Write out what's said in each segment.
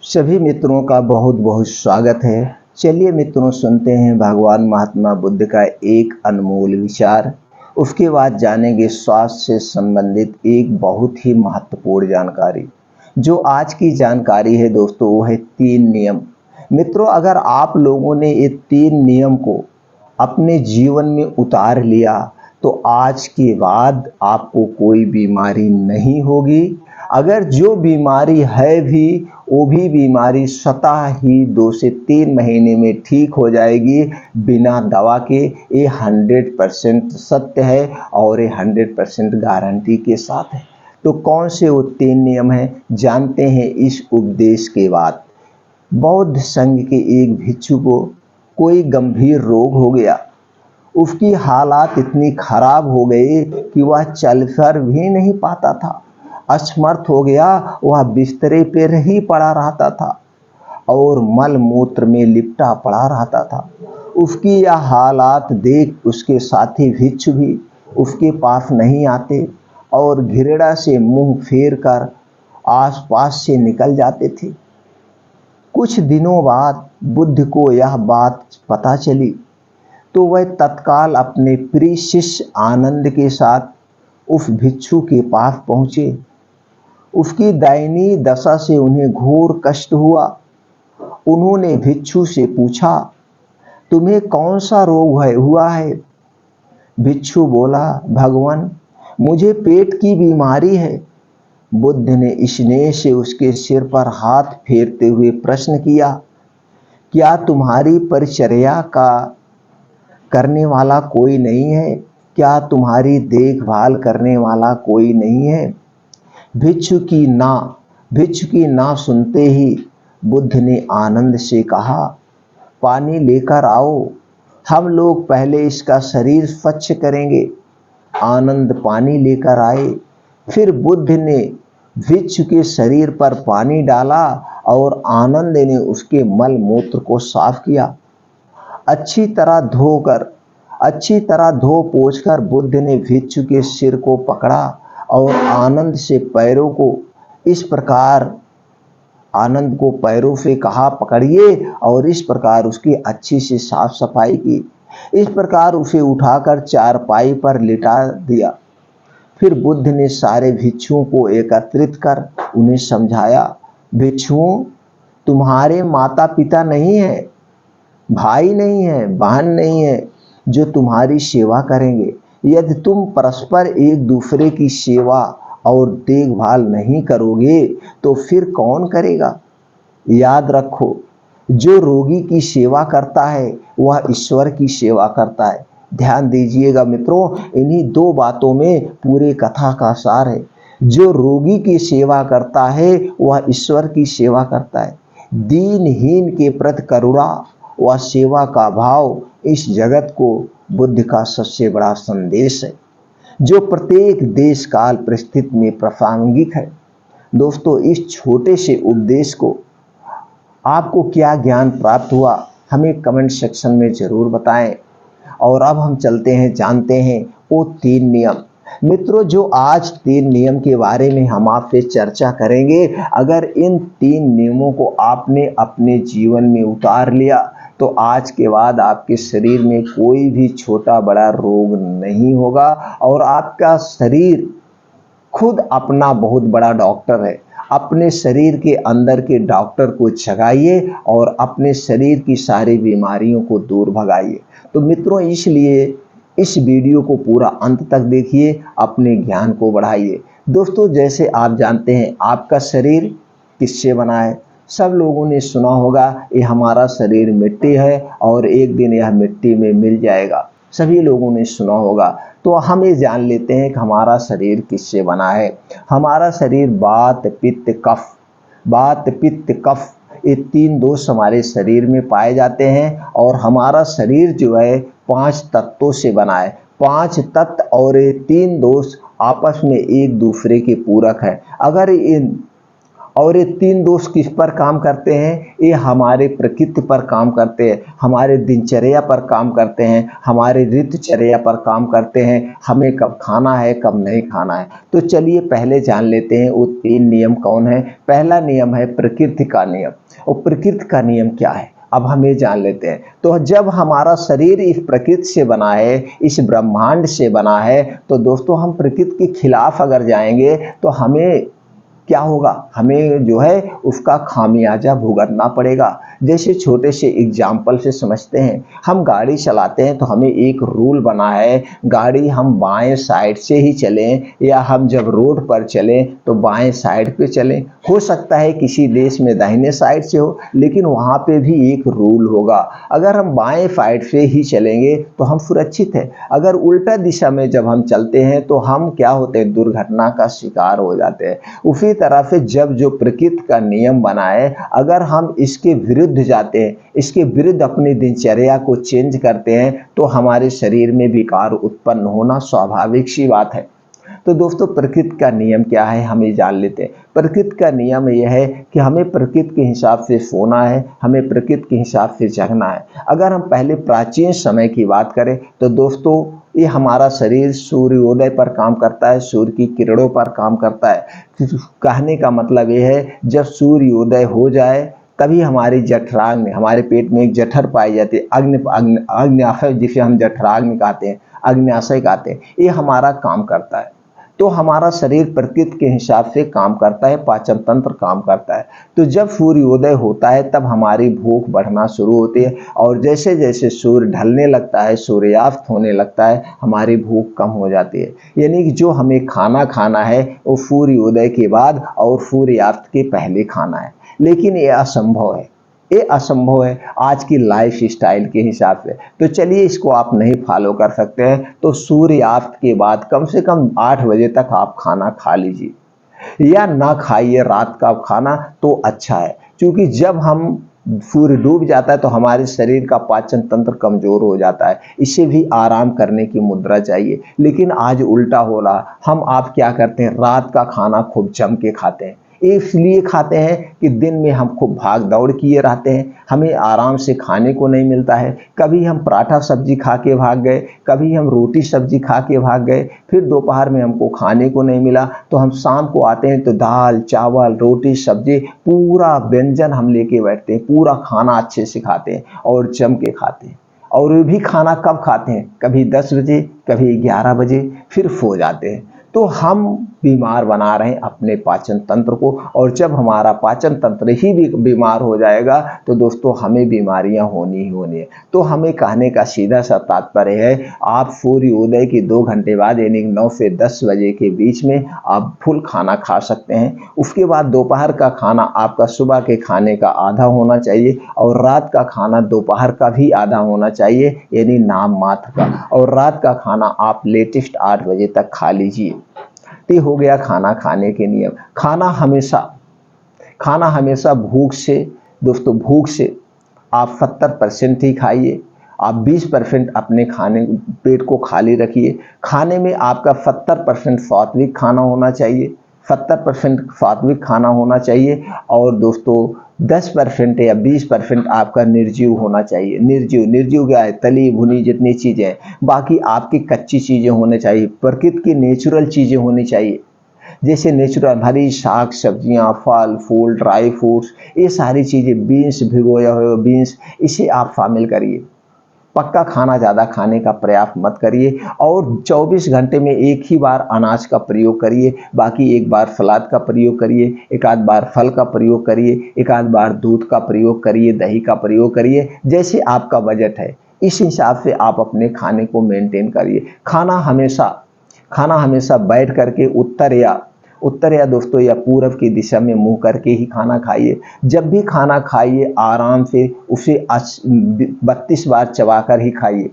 सभी मित्रों का बहुत बहुत स्वागत है। चलिए मित्रों, सुनते हैं भगवान महात्मा बुद्ध का एक अनमोल विचार। उसके बाद जानेंगे स्वास्थ्य से संबंधित एक बहुत ही महत्वपूर्ण जानकारी। जो आज की जानकारी है दोस्तों, वो है 3 नियम। मित्रों, अगर आप लोगों ने ये 3 नियम को अपने जीवन में उतार लिया तो आज के बाद आपको कोई बीमारी नहीं होगी। अगर जो बीमारी है भी, वो भी बीमारी स्वतः ही 2 से 3 महीने में ठीक हो जाएगी बिना दवा के। ये 100% सत्य है और ये 100% गारंटी के साथ है। तो कौन से वो 3 नियम हैं, जानते हैं इस उपदेश के बाद। बौद्ध संघ के एक भिक्षु को कोई गंभीर रोग हो गया। उसकी हालात इतनी खराब हो गई कि वह चल फिर भी नहीं पाता था। असमर्थ हो गया, वह बिस्तरे पर ही पड़ा रहता था और मल मूत्र में लिपटा पड़ा रहता था। उसकी यह हालात देख उसके साथी भिक्षु भी उसके पास नहीं आते और घृणा से मुंह फेर कर आसपास से निकल जाते थे। कुछ दिनों बाद बुद्ध को यह बात पता चली तो वह तत्काल अपने प्रिय शिष्य आनंद के साथ उस भिक्षु के पास पहुंचे। उसकी दयनीय दशा से उन्हें घोर कष्ट हुआ। उन्होंने भिक्षु से पूछा, तुम्हें कौन सा रोग हुआ है? भिक्षु बोला, भगवान, मुझे पेट की बीमारी है। बुद्ध ने स्नेह से उसके सिर पर हाथ फेरते हुए प्रश्न किया, क्या तुम्हारी परिचर्या का करने वाला कोई नहीं है? क्या तुम्हारी देखभाल करने वाला कोई नहीं है? भिक्षु की ना सुनते ही बुद्ध ने आनंद से कहा, पानी लेकर आओ, हम लोग पहले इसका शरीर स्वच्छ करेंगे। आनंद पानी लेकर आए। फिर बुद्ध ने भिक्षु के शरीर पर पानी डाला और आनंद ने उसके मल मूत्र को साफ किया। अच्छी तरह धो पोंछकर बुद्ध ने भिक्षु के सिर को पकड़ा और आनंद को पैरों से कहा, पकड़िए, और इस प्रकार उसकी अच्छी से साफ सफाई की। इस प्रकार उसे उठाकर चारपाई पर लिटा दिया। फिर बुद्ध ने सारे भिक्षुओं को एकत्रित कर उन्हें समझाया, भिक्षुओं, तुम्हारे माता पिता नहीं है, भाई नहीं है, बहन नहीं है जो तुम्हारी सेवा करेंगे। यदि तुम परस्पर एक दूसरे की सेवा और देखभाल नहीं करोगे तो फिर कौन करेगा? याद रखो, जो रोगी की सेवा करता है वह ईश्वर की सेवा करता है। ध्यान दीजिएगा मित्रों, इन्हीं 2 बातों में पूरे कथा का सार है। जो रोगी की सेवा करता है वह ईश्वर की सेवा करता है। दीनहीन के प्रति करुणा व सेवा का भाव इस जगत को बुद्ध का सबसे बड़ा संदेश है, जो प्रत्येक देश काल परिस्थिति में प्रासंगिक है। दोस्तों, इस छोटे से उपदेश को आपको क्या ज्ञान प्राप्त हुआ, हमें कमेंट सेक्शन में जरूर बताएं। और अब हम चलते हैं, जानते हैं वो 3 नियम। मित्रों, जो आज 3 नियम के बारे में हम आपसे चर्चा करेंगे, अगर इन 3 नियमों को आपने अपने जीवन में उतार लिया तो आज के बाद आपके शरीर में कोई भी छोटा बड़ा रोग नहीं होगा और आपका शरीर खुद अपना बहुत बड़ा डॉक्टर है। अपने शरीर के अंदर के डॉक्टर को जगाइए और अपने शरीर की सारी बीमारियों को दूर भगाइए। तो मित्रों, इसलिए इस वीडियो को पूरा अंत तक देखिए, अपने ज्ञान को बढ़ाइए। दोस्तों, जैसे आप जानते हैं, आपका शरीर किससे बना है? सब लोगों ने सुना होगा, ये हमारा शरीर मिट्टी है और एक दिन यह मिट्टी में मिल जाएगा। सभी लोगों ने सुना होगा। तो हम ये जान लेते हैं कि हमारा शरीर किससे बना है। हमारा शरीर वात पित्त कफ ये 3 दोष हमारे शरीर में पाए जाते हैं और हमारा शरीर जो है 5 तत्वों से बना है। 5 तत्व और ये 3 दोष आपस में एक दूसरे के पूरक है। अगर इन और ये तीन दोष किस पर काम करते हैं? ये हमारे प्रकृति पर काम करते हैं, हमारे दिनचर्या पर काम करते हैं, हमारे ऋतुचर्या पर काम करते हैं, हमें कब खाना है कब नहीं खाना है। तो चलिए पहले जान लेते हैं वो तीन नियम कौन है। पहला नियम है प्रकृति का नियम। और प्रकृति का नियम क्या है अब हम ये जान लेते हैं। तो जब हमारा शरीर इस प्रकृति से बना है, इस ब्रह्मांड से बना है, तो दोस्तों हम प्रकृति के खिलाफ अगर जाएंगे तो हमें क्या होगा? हमें जो है उसका खामियाजा भुगतना पड़ेगा। जैसे छोटे से एग्जाम्पल से समझते हैं, हम गाड़ी चलाते हैं तो हमें एक रूल बना है, गाड़ी हम बाएं साइड से ही चलें, या हम जब रोड पर चलें तो बाएं साइड पे चलें। हो सकता है किसी देश में दाहिने साइड से हो, लेकिन वहाँ पे भी एक रूल होगा। अगर हम बाएं साइड से ही चलेंगे तो हम सुरक्षित हैं। अगर उल्टा दिशा में जब हम चलते हैं तो हम क्या होते हैं? दुर्घटना का शिकार हो जाते हैं। उसी तरह से जब जो प्रकृति का नियम बना है, अगर हम इसके विरुद्ध जाते हैं, इसके विरुद्ध अपनी दिनचर्या को चेंज करते हैं, तो हमारे शरीर में विकार उत्पन्न होना स्वाभाविक सी बात है। तो दोस्तों प्रकृति का नियम क्या है हमें जान लेते हैं। प्रकृति का नियम यह है कि हमें प्रकृति के हिसाब से सोना है, हमें प्रकृति के हिसाब से जगना है। अगर हम पहले प्राचीन समय की बात करें तो दोस्तों ये हमारा शरीर सूर्योदय पर काम करता है, सूर्य की किरणों पर काम करता है। कहने का मतलब ये है जब सूर्योदय हो जाए तभी हमारी जठराग्नि, हमारे पेट में एक जठर पाई जाती है, अग्न्याशय, जिसे हम जठराग्नि कहते हैं, अग्न्याशय कहते हैं, ये हमारा काम करता है। तो हमारा शरीर प्रकृति के हिसाब से काम करता है, पाचन तंत्र काम करता है। तो जब सूर्योदय होता है तब हमारी भूख बढ़ना शुरू होती है, और जैसे जैसे सूर्य ढलने लगता है, सूर्यास्त होने लगता है, हमारी भूख कम हो जाती है। यानी कि जो हमें खाना खाना है वो सूर्योदय के बाद और सूर्यास्त के पहले खाना है। लेकिन ये असंभव है, ये असंभव है आज की लाइफ स्टाइल के हिसाब से। तो चलिए इसको आप नहीं फॉलो कर सकते हैं तो सूर्यास्त के बाद कम से कम 8 बजे तक आप खाना खा लीजिए, या ना खाइए रात का खाना तो अच्छा है। क्योंकि जब हम सूर्य डूब जाता है तो हमारे शरीर का पाचन तंत्र कमजोर हो जाता है, इसे भी आराम करने की मुद्रा चाहिए। लेकिन आज उल्टा हो रहा, हम आप क्या करते हैं? रात का खाना खूब जम के खाते हैं। इसलिए खाते हैं कि दिन में हम खूब भाग दौड़ किए रहते हैं, हमें आराम से खाने को नहीं मिलता है। कभी हम पराठा सब्जी खा के भाग गए, कभी हम रोटी सब्जी खा के भाग गए, फिर दोपहर में हमको खाने को नहीं मिला, तो हम शाम को आते हैं तो दाल चावल रोटी सब्जी पूरा व्यंजन हम लेके बैठते हैं, पूरा खाना अच्छे से खाते हैं और जम के खाते हैं। और ये भी खाना कब खाते हैं? कभी 10 बजे, कभी 11 बजे, फिर सो जाते हैं। तो हम बीमार बना रहे हैं अपने पाचन तंत्र को, और जब हमारा पाचन तंत्र ही भी बीमार हो जाएगा तो दोस्तों हमें बीमारियां होनी ही होनी है। तो हमें कहने का सीधा सा तात्पर्य है, आप सूर्योदय के 2 घंटे बाद यानी 9 से 10 बजे के बीच में आप फुल खाना खा सकते हैं। उसके बाद दोपहर का खाना आपका सुबह के खाने का आधा होना चाहिए, और रात का खाना दोपहर का भी आधा होना चाहिए, यानी नाम मात्र का। और रात का खाना आप लेटेस्ट 8 बजे तक खा लीजिए। तो हो गया खाना खाने के नियम। खाना हमेशा भूख से, दोस्तों भूख से आप 70% ही खाइए, आप 20% अपने खाने पेट को खाली रखिए। खाने में आपका 70% सात्विक खाना होना चाहिए, 70% सात्विक खाना होना चाहिए, और दोस्तों 10% या 20% आपका निर्जीव होना चाहिए। निर्जीव क्या है? तली भुनी जितनी चीज़ें हैं, बाकी आपकी कच्ची चीज़ें होनी चाहिए, प्रकृति की नेचुरल चीज़ें होनी चाहिए। जैसे नेचुरल हरी साग सब्जियां, फल फूल, ड्राई फ्रूट्स, ये सारी चीज़ें, बीन्स, भिगोया हुआ बीन्स, इसे आप शामिल करिए। पक्का खाना ज़्यादा खाने का प्रयास मत करिए, और 24 घंटे में एक ही बार अनाज का प्रयोग करिए, बाकी एक बार सलाद का प्रयोग करिए, एक आध बार फल का प्रयोग करिए, एक आध बार दूध का प्रयोग करिए, दही का प्रयोग करिए, जैसे आपका बजट है इस हिसाब से आप अपने खाने को मेंटेन करिए। खाना हमेशा बैठ करके उत्तर या दोस्तों या पूरब की दिशा में मुंह करके ही खाना खाइए। जब भी खाना खाइए आराम से उसे 32 बार चबाकर ही खाइए,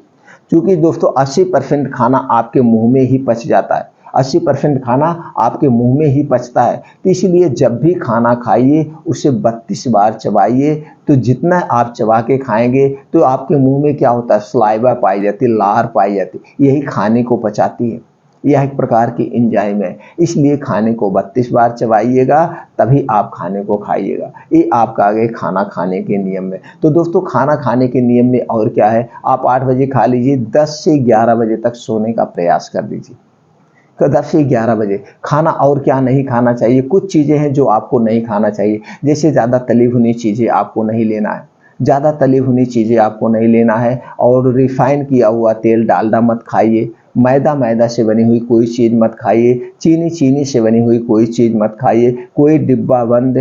क्योंकि दोस्तों 80% खाना आपके मुंह में ही पच जाता है, 80% खाना आपके मुंह में ही पचता है। तो इसीलिए जब भी खाना खाइए उसे 32 बार चबाइए। तो जितना आप चबा के खाएंगे तो आपके मुंह में क्या होता है? सलाइवा पाई जाती है, लार पाई जाती है, यही खाने को पचाती है। यह एक प्रकार की एंजाइम है। इसलिए खाने को 32 बार चबाइएगा तभी आप खाने को खाइएगा। ये आपका आ गए खाना खाने के नियम में। तो दोस्तों खाना खाने के नियम में और क्या है, आप 8 बजे खा लीजिए, 10 से 11 बजे तक सोने का प्रयास कर दीजिए। तो 10 से 11 बजे खाना और क्या नहीं खाना चाहिए, कुछ चीज़ें हैं जो आपको नहीं खाना चाहिए। जैसे ज़्यादा तली भुनी चीज़ें आपको नहीं लेना है, ज़्यादा तली भुनी चीज़ें आपको नहीं लेना है, और रिफाइन किया हुआ तेल डालडा मत खाइए, मैदा से बनी हुई कोई चीज़ मत खाइए, चीनी से बनी हुई कोई चीज़ मत खाइए, कोई डिब्बा बंद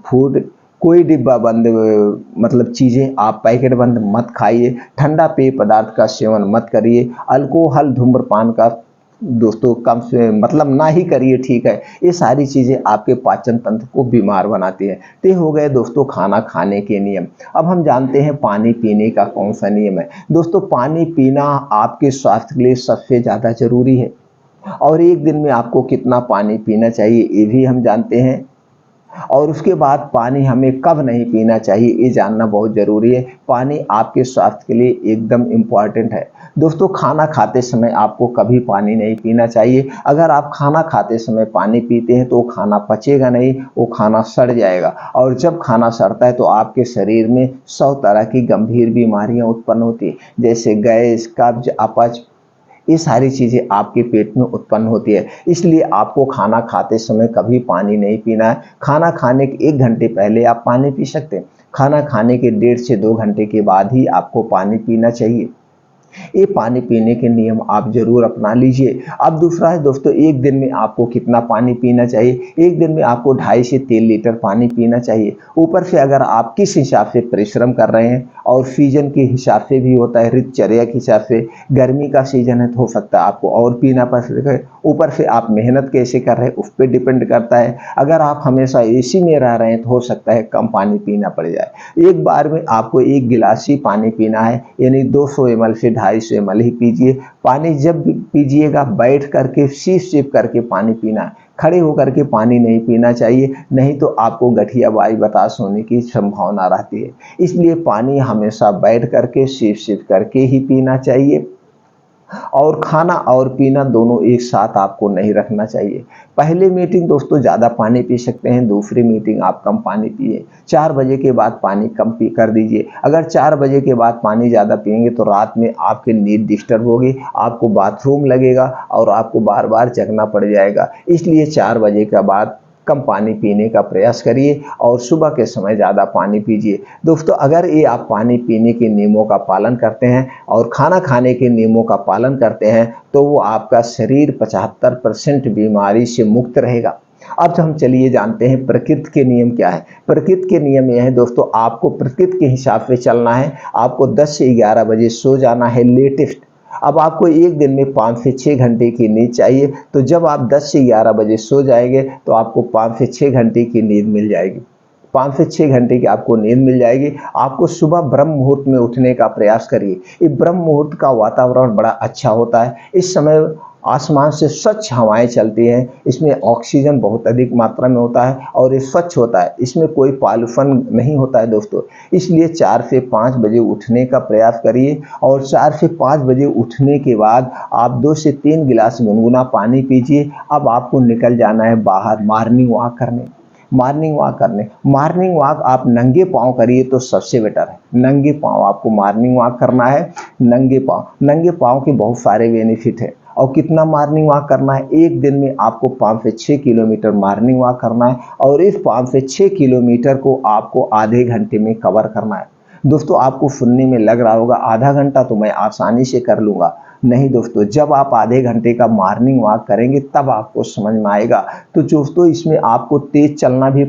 फूड, कोई डिब्बा बंद मतलब चीज़ें आप पैकेट बंद मत खाइए, ठंडा पेय पदार्थ का सेवन मत करिए, अल्कोहल धूम्रपान का दोस्तों कम से मतलब ना ही करिए, ठीक है। ये सारी चीज़ें आपके पाचन तंत्र को बीमार बनाती है। तो ये हो गए दोस्तों खाना खाने के नियम। अब हम जानते हैं पानी पीने का कौन सा नियम है। दोस्तों पानी पीना आपके स्वास्थ्य के लिए सबसे ज़्यादा ज़रूरी है, और एक दिन में आपको कितना पानी पीना चाहिए ये भी हम जानते हैं, और उसके बाद पानी हमें कब नहीं पीना चाहिए ये जानना बहुत ज़रूरी है। पानी आपके स्वास्थ्य के लिए एकदम इम्पॉर्टेंट है। दोस्तों खाना खाते समय आपको कभी पानी नहीं पीना चाहिए। अगर आप खाना खाते समय पानी पीते हैं तो वो खाना पचेगा नहीं, वो खाना सड़ जाएगा, और जब खाना सड़ता है तो आपके शरीर में 100 तरह की गंभीर बीमारियां उत्पन्न होती है, जैसे गैस, कब्ज, अपच, ये सारी चीज़ें आपके पेट में उत्पन्न होती है। इसलिए आपको खाना खाते समय कभी पानी नहीं पीना है। खाना खाने के 1 घंटे पहले आप पानी पी सकते हैं, खाना खाने के 1.5 से 2 घंटे के बाद ही आपको पानी पीना चाहिए। ये पानी पीने के नियम आप जरूर अपना लीजिए। अब दूसरा है दोस्तों, एक दिन में आपको कितना पानी पीना चाहिए। एक दिन में आपको 2.5 से 3 लीटर पानी पीना चाहिए। ऊपर से अगर आप किस हिसाब से परिश्रम कर रहे हैं, और सीजन के हिसाब से भी होता है, ऋतुचर्या के हिसाब से, गर्मी का सीजन है तो हो सकता है आपको और पीना पड़ सके। ऊपर से आप मेहनत कैसे कर रहे हैं उस पर डिपेंड करता है। अगर आप हमेशा एसी में रह रहे हैं तो हो सकता है कम पानी पीना पड़ जाए। एक बार में आपको 1 गिलास ही पानी पीना है, यानी 200 ml से 250 ml ही पीजिए। पानी जब भी पीजिएगा बैठ करके सिप करके पानी पीना है, खड़े होकर के पानी नहीं पीना चाहिए, नहीं तो आपको गठिया वायु बतास होने की संभावना रहती है। इसलिए पानी हमेशा बैठ करके सिप करके ही पीना चाहिए, और खाना और पीना दोनों एक साथ आपको नहीं रखना चाहिए। पहले मीटिंग दोस्तों ज़्यादा पानी पी सकते हैं, दूसरी मीटिंग आप कम पानी पिए। 4 बजे के बाद पानी कम पी कर दीजिए। अगर 4 बजे के बाद पानी ज़्यादा पिएंगे तो रात में आपकी नींद डिस्टर्ब होगी, आपको बाथरूम लगेगा और आपको बार बार जगना पड़ जाएगा। इसलिए 4 बजे के बाद कम पानी पीने का प्रयास करिए, और सुबह के समय ज़्यादा पानी पीजिए। दोस्तों अगर ये आप पानी पीने के नियमों का पालन करते हैं और खाना खाने के नियमों का पालन करते हैं तो वो आपका शरीर 75% बीमारी से मुक्त रहेगा। अब हम चलिए जानते हैं प्रकृति के नियम क्या है। प्रकृति के नियम यह है दोस्तों, आपको प्रकृति के हिसाब से चलना है। आपको 10 से 11 बजे सो जाना है लेटेस्ट। अब आपको एक दिन में 5 से 6 घंटे की नींद चाहिए, तो जब आप 10 से 11 बजे सो जाएंगे तो आपको 5 से 6 घंटे की नींद मिल जाएगी। 5 से 6 घंटे की आपको नींद मिल जाएगी। आपको सुबह ब्रह्म मुहूर्त में उठने का प्रयास करिए। ये ब्रह्म मुहूर्त का वातावरण बड़ा अच्छा होता है। इस समय आसमान से स्वच्छ हवाएं चलती हैं, इसमें ऑक्सीजन बहुत अधिक मात्रा में होता है और ये स्वच्छ होता है, इसमें कोई पॉल्यूशन नहीं होता है दोस्तों। इसलिए 4 से 5 बजे उठने का प्रयास करिए, और 4 से 5 बजे उठने के बाद आप 2 से 3 गिलास गुनगुना पानी पीजिए। अब आपको निकल जाना है बाहर मॉर्निंग वॉक करने। मॉर्निंग वॉक आप नंगे पाँव करिए तो सबसे बेटर है। नंगे पाँव आपको मॉर्निंग वॉक करना है। नंगे पाँव के बहुत सारे बेनिफिट है। और कितना मॉर्निंग वॉक करना है, एक दिन में आपको 5 से 6 किलोमीटर मॉर्निंग वॉक करना है, और इस 5 से 6 किलोमीटर को आपको आधे घंटे में कवर करना है। दोस्तों आपको सुनने में लग रहा होगा आधा घंटा तो मैं आसानी से कर लूँगा। नहीं दोस्तों, जब आप आधे घंटे का मॉर्निंग वॉक करेंगे तब आपको समझ में आएगा। तो दोस्तों इसमें आपको तेज चलना भी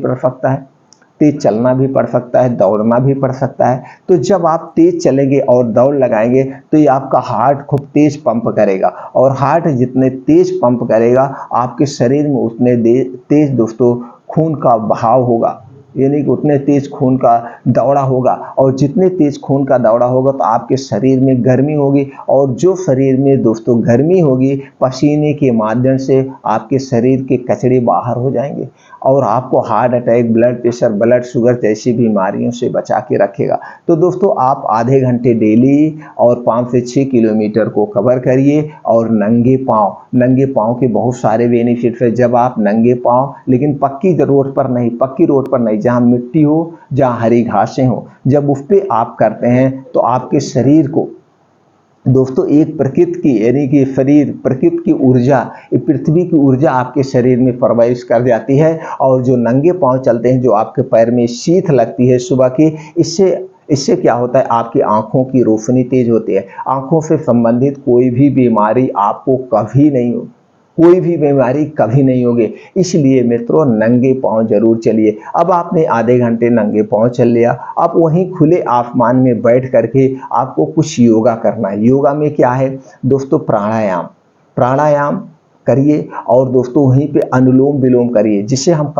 पड़ सकता है, दौड़ना भी पड़ सकता है। तो जब आप तेज चलेंगे और दौड़ लगाएंगे तो ये आपका हार्ट खूब तेज पंप करेगा, और हार्ट जितने तेज पंप करेगा आपके शरीर में उतने तेज दोस्तों खून का बहाव होगा, यानी कि उतने तेज खून का दौड़ा होगा। और जितने तेज खून का दौड़ा होगा तो आपके शरीर में गर्मी होगी, और जो शरीर में दोस्तों गर्मी होगी पसीने के माध्यम से आपके शरीर के कचरे बाहर हो जाएंगे, और आपको heart attack, blood pressure, blood sugar जैसी बीमारियों से बचा के रखेगा। तो दोस्तों आप आधे घंटे डेली और 5 से 6 किलोमीटर को कवर करिए। और नंगे पाँव के बहुत सारे बेनिफिट है। जब आप नंगे पाँव, लेकिन पक्की रोड पर नहीं, जहाँ मिट्टी हो, जहाँ हरी घासें हो, जब उस पे आप करते हैं तो आपके शरीर को दोस्तों एक प्रकृति की, यानी कि प्रकृति की ऊर्जा, पृथ्वी की ऊर्जा आपके शरीर में प्रवेश कर जाती है। और जो नंगे पांव चलते हैं, जो आपके पैर में शीत लगती है सुबह की, इससे क्या होता है, आपकी आंखों की रोशनी तेज होती है। आंखों से संबंधित कोई भी बीमारी आपको कभी नहीं होगी। इसलिए मित्रों नंगे पांव जरूर चलिए। अब आपने आधे घंटे नंगे पांव चल लिया, अब वहीं खुले आसमान में बैठ करके आपको कुछ योगा करना है। योगा में क्या है दोस्तों, प्राणायाम करिए। और दोस्तों वहीं पे अनुलोम विलोम करिए, जिसे हम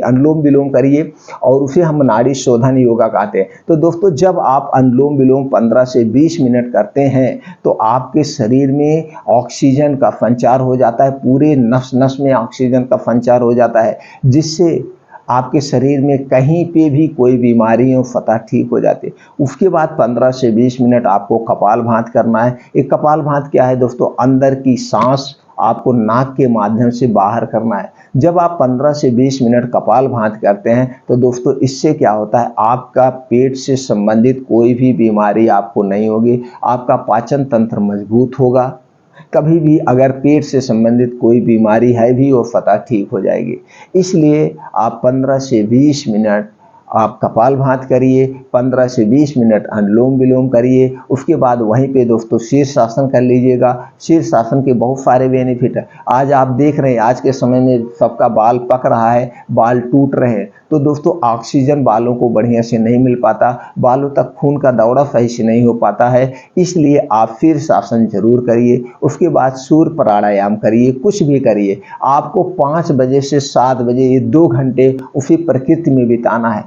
अनुलोम विलोम करिए, और उसे हम नाड़ी शोधन योगा कहते हैं। तो दोस्तों जब आप अनुलोम विलोम 15 से 20 मिनट करते हैं तो आपके शरीर में ऑक्सीजन का संचार हो जाता है, पूरे नस में ऑक्सीजन का संचार हो जाता है, जिससे आपके शरीर में कहीं पे भी कोई बीमारी हो फतह ठीक हो जाती है। उसके बाद 15 से 20 मिनट आपको कपालभाति करना है। एक कपालभाति क्या है दोस्तों, अंदर की सांस आपको नाक के माध्यम से बाहर करना है। जब आप 15 से 20 मिनट कपालभाति करते हैं तो दोस्तों इससे क्या होता है, आपका पेट से संबंधित कोई भी बीमारी आपको नहीं होगी, आपका पाचन तंत्र मजबूत होगा। कभी भी अगर पेट से संबंधित कोई बीमारी है भी, वो फतह ठीक हो जाएगी। इसलिए आप 15 से 20 मिनट आप कपालभाति करिए, 15 से 20 मिनट अनुलोम विलोम करिए। उसके बाद वहीं पे दोस्तों शीर्षासन कर लीजिएगा। शीर्षासन के बहुत सारे बेनिफिट है। आज आप देख रहे हैं, आज के समय में सबका बाल पक रहा है, बाल टूट रहे हैं। तो दोस्तों ऑक्सीजन बालों को बढ़िया से नहीं मिल पाता, बालों तक खून का दौरा सही से नहीं हो पाता है। इसलिए आप शीर्षासन जरूर करिए। उसके बाद सूर्य प्राणायाम करिए, कुछ भी करिए। आपको 5 बजे से 7 बजे ये 2 घंटे उसी प्रकृति में बिताना है।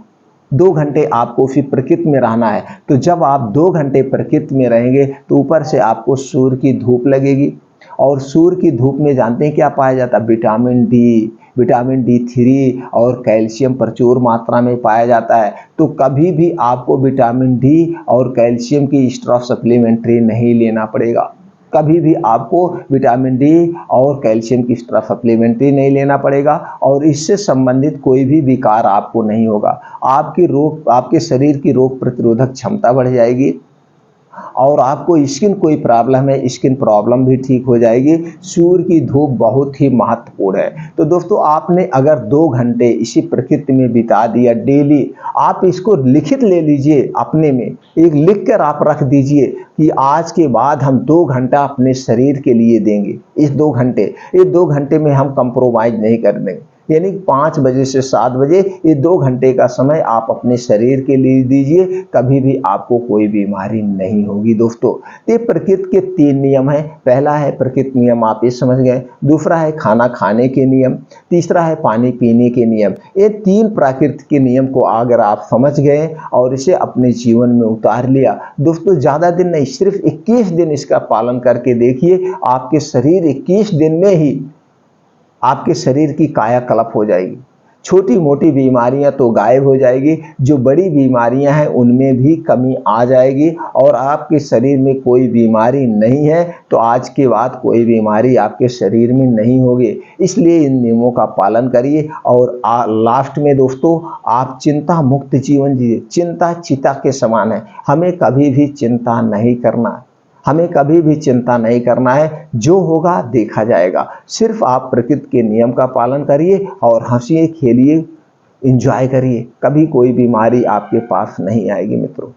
2 घंटे आपको उसी प्रकृति में रहना है। तो जब आप 2 घंटे प्रकृति में रहेंगे तो ऊपर से आपको सूर्य की धूप लगेगी, और सूर्य की धूप में जानते हैं क्या पाया जाता है, विटामिन D3 और कैल्शियम प्रचुर मात्रा में पाया जाता है। तो कभी भी आपको विटामिन D और कैल्शियम की एक्स्ट्रा सप्लीमेंट्री नहीं लेना पड़ेगा। कभी भी आपको विटामिन D और कैल्शियम की एक्स्ट्रा सप्लीमेंट्री नहीं लेना पड़ेगा, और इससे संबंधित कोई भी विकार आपको नहीं होगा। आपके शरीर की रोग प्रतिरोधक क्षमता बढ़ जाएगी, और आपको स्किन कोई प्रॉब्लम है, स्किन प्रॉब्लम भी ठीक हो जाएगी। सूर्य की धूप बहुत ही महत्वपूर्ण है। तो दोस्तों आपने अगर 2 घंटे इसी प्रकृति में बिता दिया डेली, आप इसको लिखित ले लीजिए, अपने में एक लिख कर आप रख दीजिए कि आज के बाद हम 2 घंटा अपने शरीर के लिए देंगे। इस 2 घंटे में हम कंप्रोमाइज नहीं कर देंगे। यानी 5 बजे से 7 बजे ये 2 घंटे का समय आप अपने शरीर के लिए दीजिए, कभी भी आपको कोई बीमारी नहीं होगी। दोस्तों ये प्रकृति के 3 नियम हैं। पहला है प्रकृति नियम, आप ये समझ गए। दूसरा है खाना खाने के नियम। तीसरा है पानी पीने के नियम। ये 3 प्राकृतिक के नियम को अगर आप समझ गए और इसे अपने जीवन में उतार लिया, दोस्तों ज़्यादा दिन नहीं, सिर्फ 21 दिन इसका पालन करके देखिए, आपके शरीर 21 दिन में ही आपके शरीर की कायाकल्प हो जाएगी। छोटी मोटी बीमारियां तो गायब हो जाएगी, जो बड़ी बीमारियां हैं उनमें भी कमी आ जाएगी, और आपके शरीर में कोई बीमारी नहीं है तो आज के बाद कोई बीमारी आपके शरीर में नहीं होगी। इसलिए इन नियमों का पालन करिए। और लास्ट में दोस्तों आप चिंता मुक्त जीवन जिए। चिंता चिता के समान है, हमें कभी भी चिंता नहीं करना है। जो होगा देखा जाएगा। सिर्फ आप प्रकृति के नियम का पालन करिए और हंसिए, खेलिए, एंजॉय करिए। कभी कोई बीमारी आपके पास नहीं आएगी मित्रों।